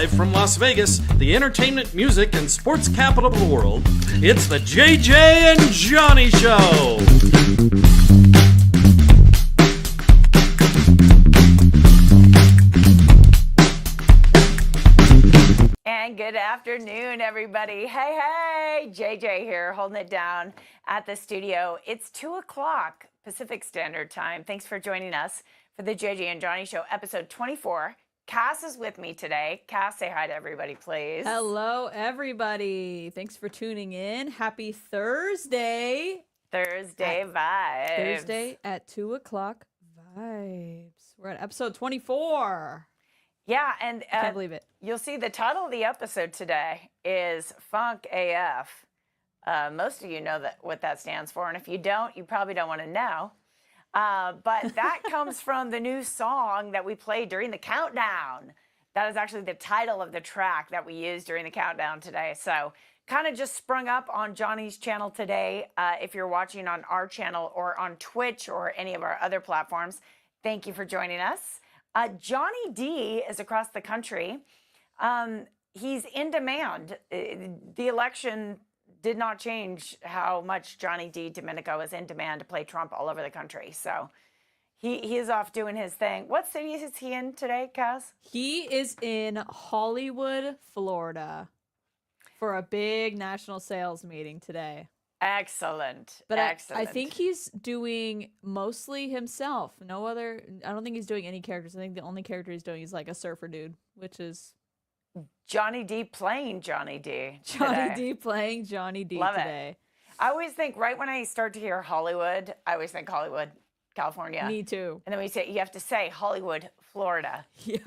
Live from Las Vegas, the entertainment, music, and sports capital of the world, it's the JJ and Johnny Show. And good afternoon, everybody. Hey, JJ here, holding it down at the studio. It's 2 o'clock Pacific Standard Time. Thanks for joining us for the JJ and Johnny Show, episode 24. Cass is with me today. Cass, say hi to everybody, please. Hello, everybody. Thanks for tuning in. Happy Thursday. Thursday vibes. Thursday at 2 o'clock vibes. We're at episode 24. Yeah, and I can't believe it. You'll see the title of the episode today is Funk AF. Most of you know what that stands for, and if you don't, you probably don't want to know. But that comes from the new song that we played during the countdown. That is actually the title of the track that we used during the countdown today. So kind of just sprung up on Johnny's channel today. If you're watching on our channel or on Twitch or any of our other platforms, thank you for joining us. Johnny D is across the country. He's in demand. The election did not change how much Johnny D Domenico is in demand to play Trump all over the country. So he is off doing his thing. What city is he in today, Cass? He is in Hollywood, Florida for a big national sales meeting today. Excellent. But Excellent. I think he's doing mostly himself. I don't think he's doing any characters. I think the only character he's doing is like a surfer dude, which is Johnny D playing Johnny D. Johnny D playing Johnny D Love today. It. I always think, right when I start to hear Hollywood, I always think Hollywood, California. Me too. And then you have to say Hollywood, Florida. Yeah.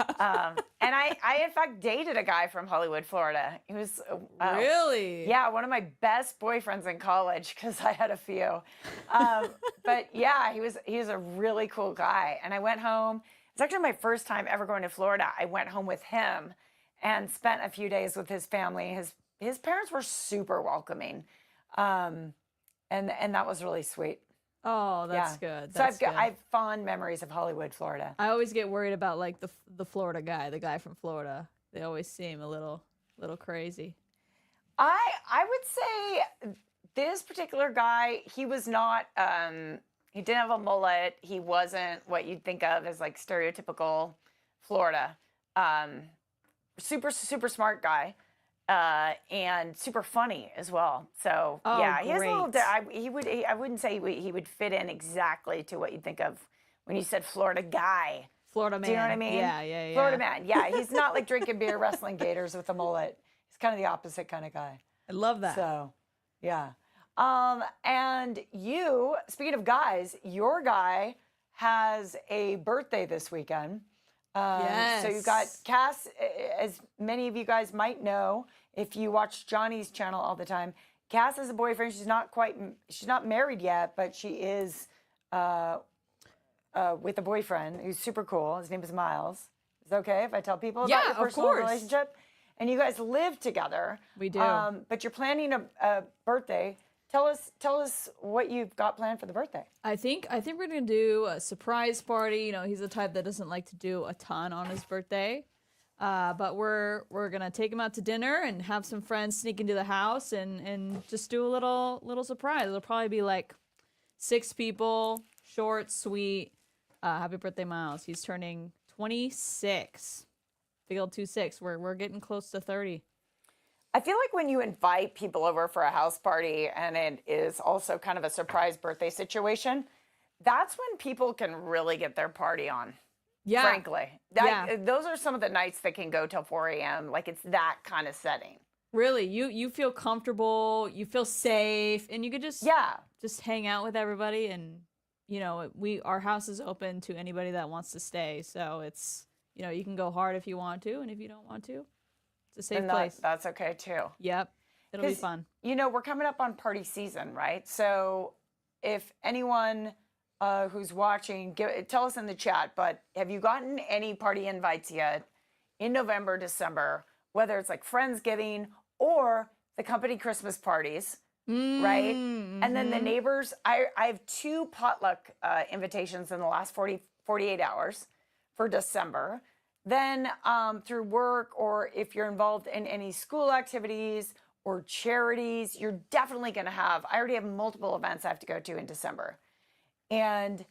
And I in fact dated a guy from Hollywood, Florida. He was really? Yeah, one of my best boyfriends in college because I had a few. But yeah, he was a really cool guy. And I went home. It's actually my first time ever going to Florida. I went home with him and spent a few days with his family. His parents were super welcoming, and that was really sweet. Oh, that's good. So I have fond memories of Hollywood, Florida. I always get worried about like the Florida guy, the guy from Florida. They always seem a little crazy. I would say this particular guy, he was not. He didn't have a mullet. He wasn't what you'd think of as like stereotypical Florida. Super smart guy. And super funny as well. So yeah, he has a little. I wouldn't say he would fit in exactly to what you'd think of when you said Florida guy. Florida man. Do you know what I mean? Yeah. Florida man. Yeah, he's not like drinking beer, wrestling gators with a mullet. He's kind of the opposite kind of guy. I love that. So, yeah. And you, speaking of guys, your guy has a birthday this weekend. Yes. So you've got Cass, as many of you guys might know, if you watch Johnny's channel all the time, Cass has a boyfriend. She's not married yet, but she is with a boyfriend who's super cool. His name is Miles. Is it okay if I tell people about your personal relationship? And you guys live together. We do. But you're planning a birthday. Tell us what you've got planned for the birthday. I think we're gonna do a surprise party. You know, he's the type that doesn't like to do a ton on his birthday. But we're gonna take him out to dinner and have some friends sneak into the house and just do a little surprise. It'll probably be like 6 people, short, sweet. Happy birthday, Miles. He's turning 26. Big old 26. We're getting close to 30. I feel like when you invite people over for a house party and it is also kind of a surprise birthday situation, that's when people can really get their party on. Yeah. Frankly. Those are some of the nights that can go till 4 a.m. Like it's that kind of setting. Really, you feel comfortable, you feel safe, and you could just hang out with everybody. And you know, our house is open to anybody that wants to stay. So it's, you know, you can go hard if you want to, and if you don't want to, it's a safe place. That's okay too. Yep, it'll be fun. You know, we're coming up on party season, right? So if anyone who's watching, tell us in the chat, but have you gotten any party invites yet in November, December, whether it's like Friendsgiving or the company Christmas parties, right? And then the neighbors, I have 2 potluck invitations in the last 48 hours for December. then through work, or if you're involved in any school activities or charities, you're definitely going to have. I already have multiple events I have to go to in December, and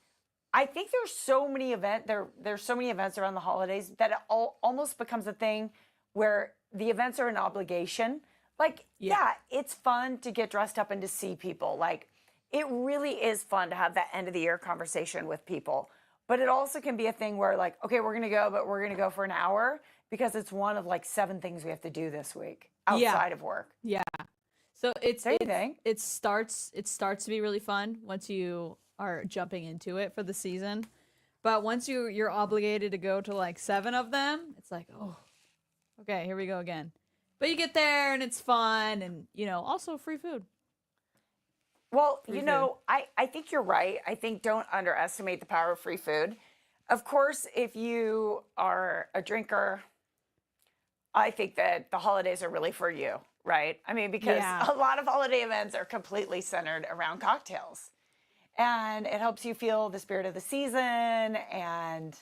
I think there's so many there's so many events around the holidays that it almost becomes a thing where the events are an obligation. Like, yeah, it's fun to get dressed up and to see people. Like, it really is fun to have that end of the year conversation with people. But it also can be a thing where, like, okay, we're going to go, but we're going to go for an hour because it's one of like 7 things we have to do this week outside of work. Yeah. So it starts to be really fun once you are jumping into it for the season. But once you're obligated to go to like 7 of them, it's like, oh, okay, here we go again. But you get there and it's fun, and also free food. Well, I think you're right. I think don't underestimate the power of free food. Of course, if you are a drinker, I think that the holidays are really for you, right? I mean, because a lot of holiday events are completely centered around cocktails. And it helps you feel the spirit of the season, and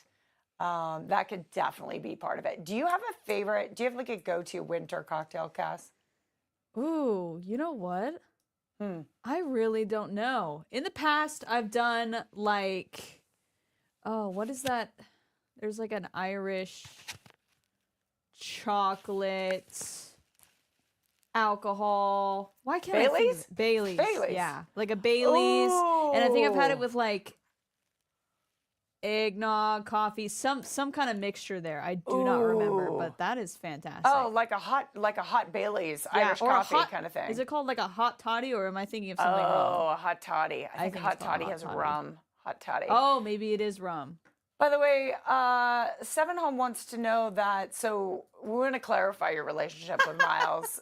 that could definitely be part of it. Do you have a favorite? Do you have like a go-to winter cocktail, Cass? Ooh, you know what? I really don't know. In the past, I've done like, what is that? There's like an Irish chocolate alcohol. Why can't I think of Bailey's? Bailey's. Yeah, like a Bailey's. Ooh. And I think I've had it with like eggnog, coffee, some kind of mixture there. I do not remember, but that is fantastic. Oh, like a hot Bailey's, Irish coffee kind of thing. Is it called like a hot toddy, or am I thinking of something wrong? Oh, a hot toddy. I think hot toddy has rum. Hot toddy. Oh, maybe it is rum. By the way, Seven Home wants to know that. So we want to clarify your relationship with Miles.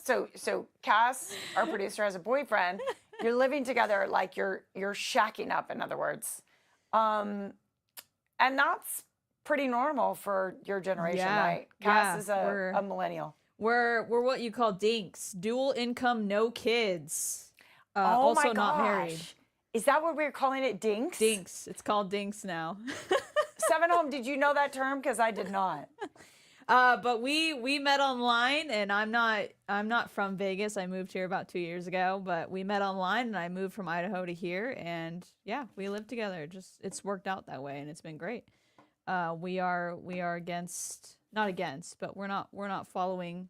So Cass, our producer, has a boyfriend. You're living together, like you're shacking up. In other words. And that's pretty normal for your generation, right? Cass is a millennial. We're what you call dinks, dual income, no kids. Oh also my gosh. Not married. Is that what we're calling it, dinks? Dinks. It's called dinks now. Seven Home, did you know that term? Because I did not. But we met online, and I'm not from Vegas. I moved here about 2 years ago, but we met online, and I moved from Idaho to here, and yeah, we live together. It's worked out that way, and it's been great. We are not against, but we're not following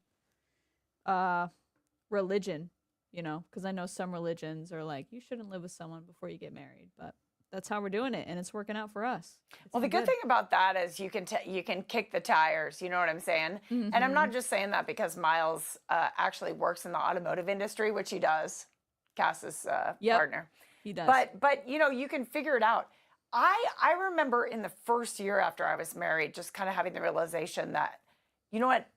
religion, because I know some religions are like, you shouldn't live with someone before you get married, but that's how we're doing it, and it's working out for us. Well, the good thing about that is you can kick the tires. You know what I'm saying? Mm-hmm. And I'm not just saying that because Miles actually works in the automotive industry, which he does. Cass's partner. He does. But you can figure it out. I remember in the first year after I was married, just kind of having the realization that, you know what,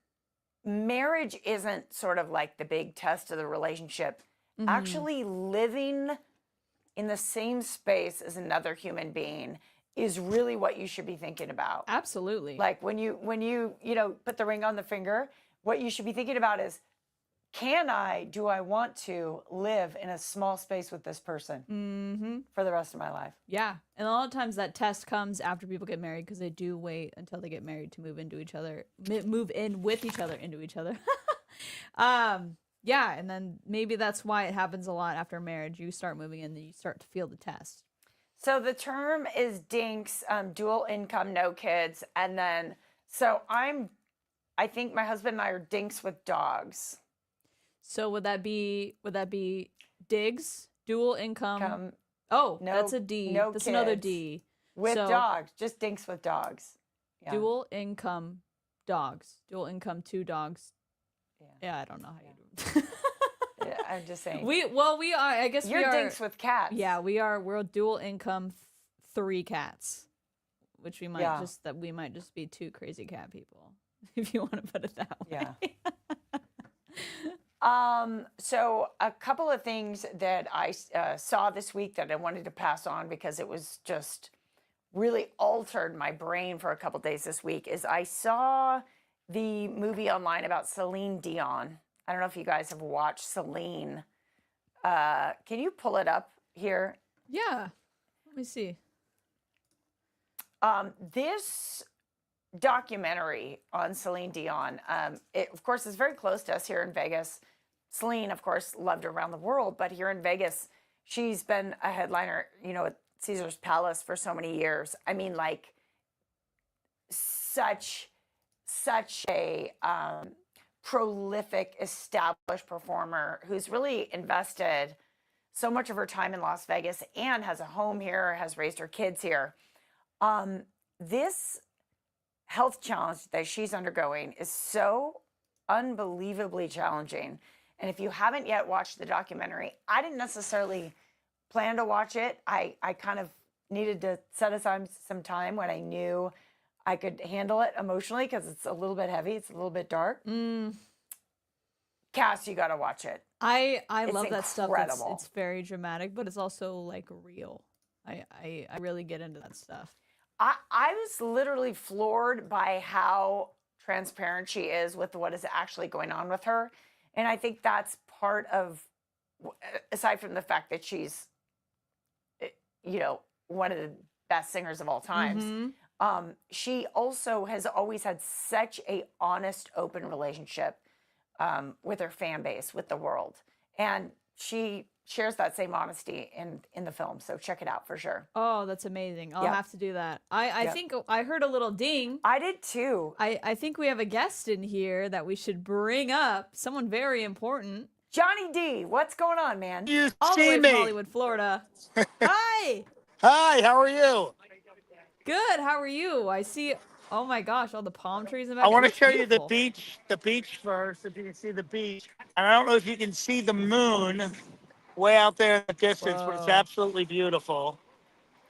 marriage isn't sort of like the big test of the relationship. Mm-hmm. Actually living in the same space as another human being is really what you should be thinking about. Absolutely. Like when you put the ring on the finger, what you should be thinking about is, do I want to live in a small space with this person for the rest of my life? Yeah. And a lot of times that test comes after people get married, because they do wait until they get married to move in with each other into each other. Yeah, and then maybe that's why it happens a lot after marriage. You start moving in, and you start to feel the test. So the term is dinks, dual income, no kids, and then I think my husband and I are dinks with dogs. So would that be Diggs, dual income? No, that's a D. No that's kids. Another D. With dogs, just dinks with dogs. Yeah. Dual income dogs. Dual income 2 dogs. Yeah, I don't know how you do it. Yeah, I'm just saying. We are. I guess you're dinks with cats. Yeah, we are. We're dual income 3 cats, which we might just be 2 crazy cat people, if you want to put it that way. Yeah. So a couple of things that I saw this week that I wanted to pass on because it was just really altered my brain for a couple days this week is I saw the movie online about Celine Dion. I don't know if you guys have watched Celine. Can you pull it up here? Yeah. Let me see. This documentary on Celine Dion. It, of course, is very close to us here in Vegas. Celine, of course, loved around the world, but here in Vegas, she's been a headliner, at Caesar's Palace for so many years. I mean, like, such a prolific, established performer who's really invested so much of her time in Las Vegas and has a home here, has raised her kids here. This health challenge that she's undergoing is so unbelievably challenging. And if you haven't yet watched the documentary, I didn't necessarily plan to watch it. I kind of needed to set aside some time when I knew I could handle it emotionally because it's a little bit heavy. It's a little bit dark. Cass, you got to watch it. I love that stuff. Incredible. It's very dramatic, but it's also like real. I really get into that stuff. I was literally floored by how transparent she is with what is actually going on with her. And I think that's part of, aside from the fact that she's, one of the best singers of all times, she also has always had such a honest, open relationship with her fan base, with the world. And she shares that same honesty in the film. So check it out for sure. Oh, that's amazing. I'll have to do that. I think I heard a little ding. I did too. I think we have a guest in here that we should bring up. Someone very important. Johnny D, what's going on, man? You All the see way me? from Hollywood, Florida. Hi. Hi, how are you? Good. How are you? I see. Oh my gosh, all the palm trees in the back. I want It to looks show you the beautiful. beach first, if you can see the beach. And I don't know if you can see the moon way out there in the distance, but it's Whoa. absolutely beautiful.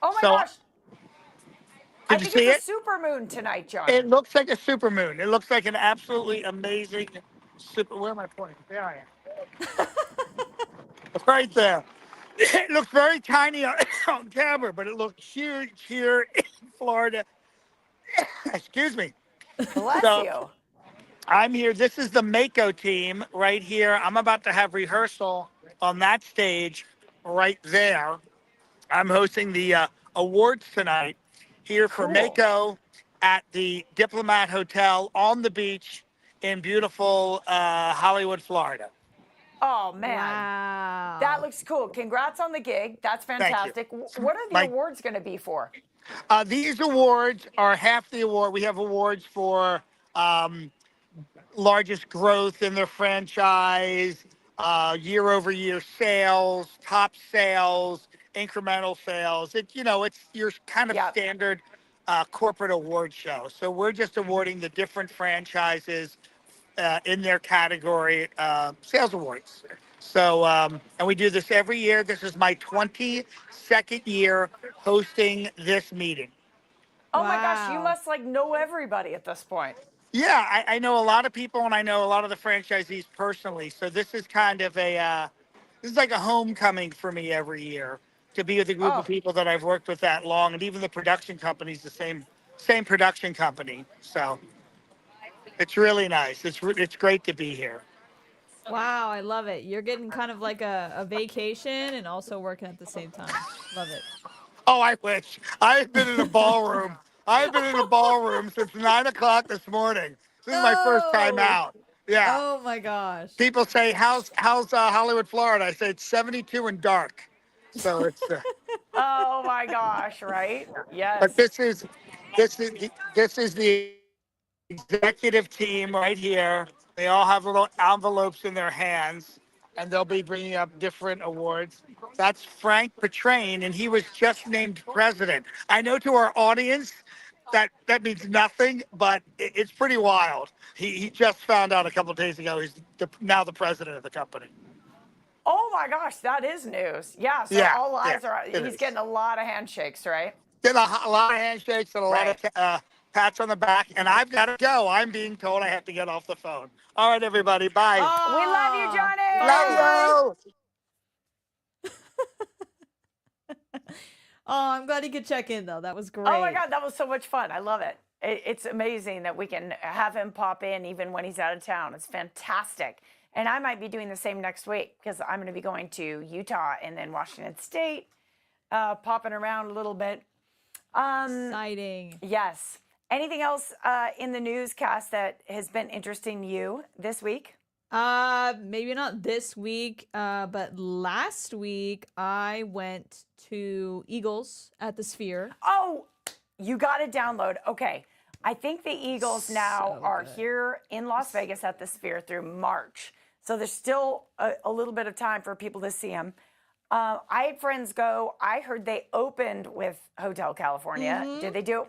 Oh my So, gosh. I Did you think see it's it? a super moon tonight, John. It looks like a supermoon. It looks like an absolutely amazing super. Where am I pointing? There I am. Right there. It looks very tiny on camera, but it looks huge here in Florida. Excuse me. Bless So- you. I'm here. This is the Mako team right here. I'm about to have rehearsal on that stage right there. I'm hosting the awards tonight here for Cool. Mako at the Diplomat Hotel on the beach in beautiful Hollywood, Florida. Oh man. Wow. That looks cool. Congrats on the gig. That's you. fantastic. What are the My- awards going to be for? These awards are half the award. We have awards for largest growth in their franchise, year-over-year sales, top sales, incremental sales. It's your kind of Yep. standard corporate award show. So we're just awarding the different franchises in their category sales awards. So, and we do this every year. This is my 22nd year hosting this meeting. Oh my gosh, you Wow. must know everybody at this point. Yeah, I know a lot of people, and I know a lot of the franchisees personally. So this is kind of this is like a homecoming for me every year to be with a group Oh. of people that I've worked with that long, and even the production company's the same production company. So it's really nice. It's great to be here. Wow, I love it. You're getting kind of like a vacation and also working at the same time. Love it. Oh, I wish. I've been in a ballroom. I've been in a ballroom since 9 o'clock this morning. This is my first time No. out. Yeah. Oh my gosh. People say, "How's Hollywood, Florida?" I say it's 72 and dark. So it's. Oh my gosh, right? Yes. But this is the executive team right here. They all have little envelopes in their hands, and they'll be bringing up different awards. That's Frank Petrain, and he was just named president. I know to our audience that means nothing, but it's pretty wild. He just found out a couple of days ago he's now the president of the company. Oh my gosh, that is news. Yeah, so Yeah, all eyes yeah, are it he's is. getting a lot of handshakes, right? Did a lot of handshakes and a lot of pats on the back, and I've got to go. I'm being told I have to get off the phone. All right, everybody, bye. We love you, Johnny. Love you. Oh, I'm glad he could check in though. That was great. Oh my God, that was so much fun. I love it. It's amazing that we can have him pop in even when he's out of town. It's fantastic. And I might be doing the same next week because I'm going to be going to Utah and then Washington State, popping around a little bit. Exciting. Yes. Anything else in the newscast that has been interesting to you this week? Maybe not this week, but last week I went to Eagles at the Sphere. Oh, you got to download. Okay. I think the Eagles now So are good. here in Las Vegas at the Sphere through March. So there's still a little bit of time for people to see them. I had friends go. I heard they opened with Hotel California. Did they do it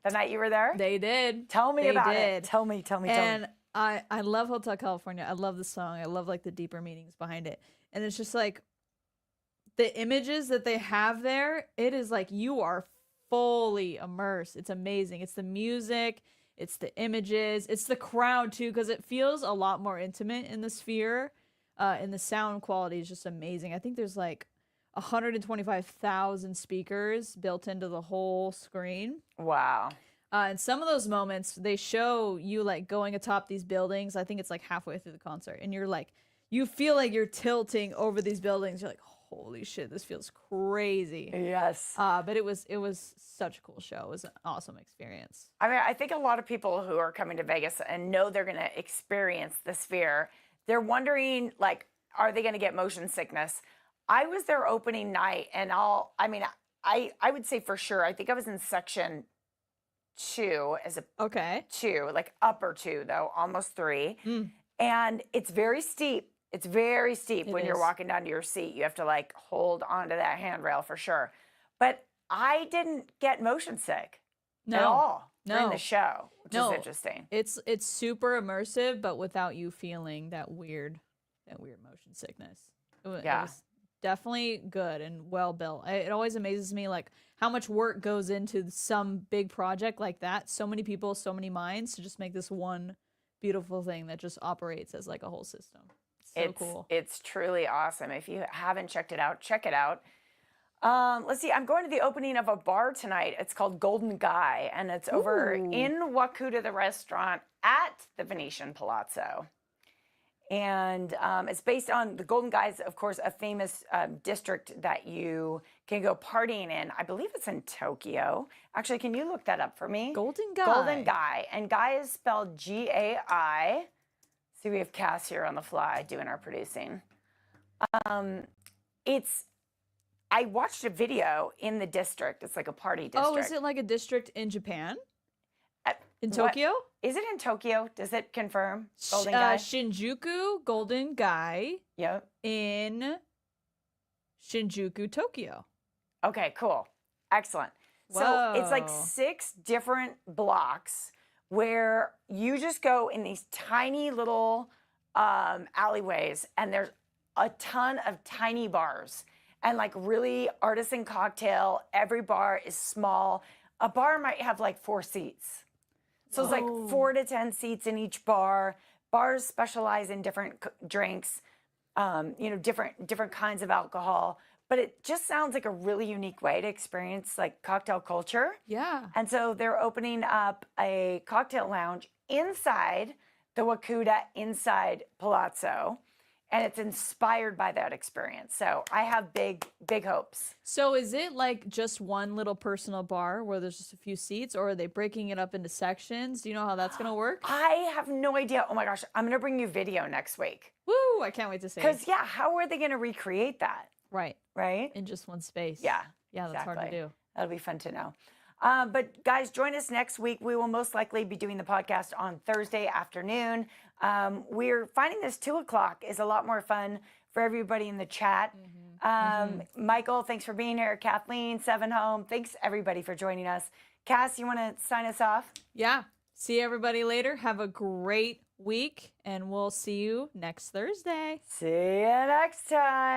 the night you were there? They did. Tell me They about did. it. Tell me. And I love Hotel California. I love the song. I love like the deeper meanings behind it. And it's just like the images that they have there, it is like you are fully immersed. It's amazing. It's the music, it's the images, it's the crowd too, because it feels a lot more intimate in the Sphere. And the sound quality is just amazing. I think there's like 125,000 speakers built into the whole screen. Wow. And some of those moments, they show you like going atop these buildings. I think it's like halfway through the concert, and you're like, you feel like you're tilting over these buildings. You're like, holy shit, this feels crazy. Yes. But it was such a cool show. It was an awesome experience. I mean, I think a lot of people who are coming to Vegas and know they're going to experience the Sphere, they're wondering, like, are they going to get motion sickness? I was there opening night, and I would say for sure, I think I was in section 2 as a Okay. 2, like upper 2 though, almost 3. And it's very steep. It's very steep It when you're is. walking down to your seat. You have to like hold onto that handrail for sure. But I didn't get motion sick at all during the No. show, which No. is interesting. It's super immersive, but without you feeling that weird motion sickness. It Yeah. was definitely good and well built. It always amazes me like how much work goes into some big project like that. So many people, so many minds to just make this one beautiful thing that just operates as like a whole system. It's so cool. It's truly awesome. If you haven't checked it out, check it out. Let's see. I'm going to the opening of a bar tonight. It's called Golden Guy, and it's over Ooh. in Wakuta, the restaurant at the Venetian Palazzo. And it's based on the Golden Guy is, of course, a famous district that you can go partying in. I believe it's in Tokyo. Actually, can you look that up for me? Golden Guy. Golden Guy. And Guy is spelled G-A-I. See, we have Cass here on the fly doing our producing. I watched a video in the district. It's like a party district. Oh, is it like a district in Japan? In What- Tokyo? Is it in Tokyo? Does it confirm? Golden Guy? Shinjuku Golden Guy Yep. in Shinjuku, Tokyo. Okay, cool. Excellent. So it's like Whoa. 6 different blocks where you just go in these tiny little alleyways, and there's a ton of tiny bars and like really artisan cocktail. Every bar is small. A bar might have like 4 seats. So it's like 4 to 10 seats in each bar. Bars specialize in different drinks, different kinds of alcohol. But it just sounds like a really unique way to experience like cocktail culture. Yeah. And so they're opening up a cocktail lounge inside the Wakuta, inside Palazzo. And it's inspired by that experience. So I have big, big hopes. So is it like just one little personal bar where there's just a few seats, or are they breaking it up into sections? Do you know how that's gonna work? I have no idea. Oh my gosh, I'm going to bring you video next week. Woo! I can't wait to see. Because, yeah, how are they going to recreate that? Right. Right? In just one space. Yeah. Yeah, that's hard to exactly. do. That'll be fun to know. But guys, join us next week. We will most likely be doing the podcast on Thursday afternoon. We're finding this 2:00 is a lot more fun for everybody in the chat. Michael, thanks for being here. Kathleen, Seven Home, thanks everybody for joining us. Cass, you want to sign us off? Yeah. See everybody later. Have a great week, and we'll see you next Thursday. See you next time.